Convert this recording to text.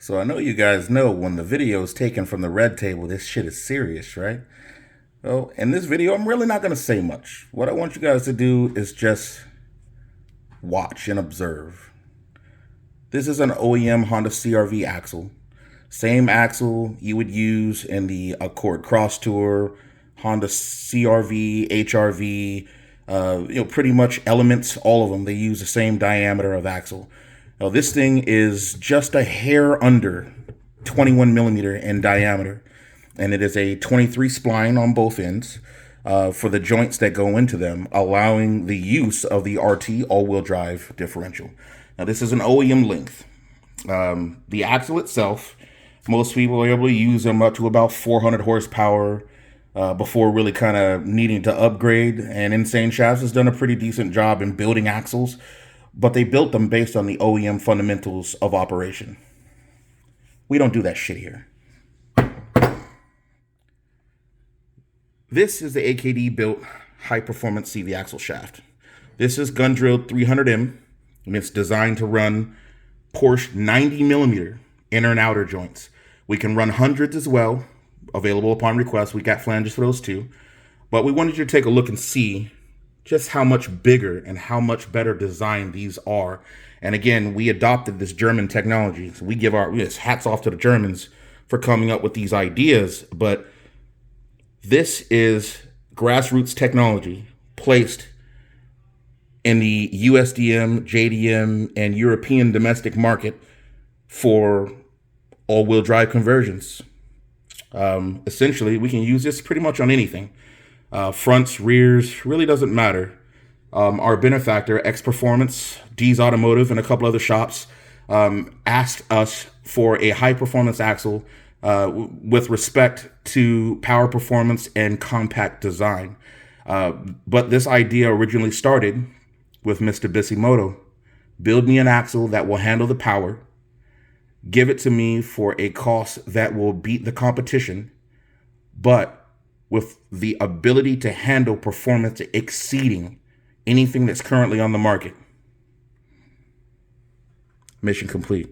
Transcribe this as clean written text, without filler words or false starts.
So I know you guys know when the video is taken from the red table, this shit is serious, right? Well, in this video, I'm really not going to say much. What I want you guys to do is just watch and observe. This is an OEM Honda CRV axle. Same axle you would use in the Accord Crosstour, Honda CRV, HRV, pretty much Elements, all of them. They use the same diameter of axle. Now, this thing is just a hair under 21 millimeter in diameter, and it is a 23 spline on both ends for the joints that go into them, allowing the use of the RT all-wheel drive differential. Now, this is an OEM length. The axle itself, most people are able to use them up to about 400 horsepower before really kind of needing to upgrade. And Insane Shafts has done a pretty decent job in building axles, but they built them based on the OEM fundamentals of operation. We don't do that shit here. This is the AKDBuilt High Performance CV axle shaft. This is gun drilled 300M, and it's designed to run Porsche 90 millimeter inner and outer joints. We can run hundreds as well, available upon request. We got flanges for those too. But we wanted you to take a look and see just how much bigger and how much better designed these are. And again, we adopted this German technology. So we give our hats off to the Germans for coming up with these ideas. But this is Grassroots technology placed in the USDM, JDM, and European domestic market for all-wheel drive conversions. Essentially, we can use this pretty much on anything. Fronts, rears, really doesn't matter. Our benefactor, X Performance, D's Automotive, and a couple other shops asked us for a high-performance axle with respect to power performance and compact design. But this idea originally started with Mr. Bisimoto. Build me an axle that will handle the power, give it to me for a cost that will beat the competition, but with the ability to handle performance exceeding anything that's currently on the market. Mission complete.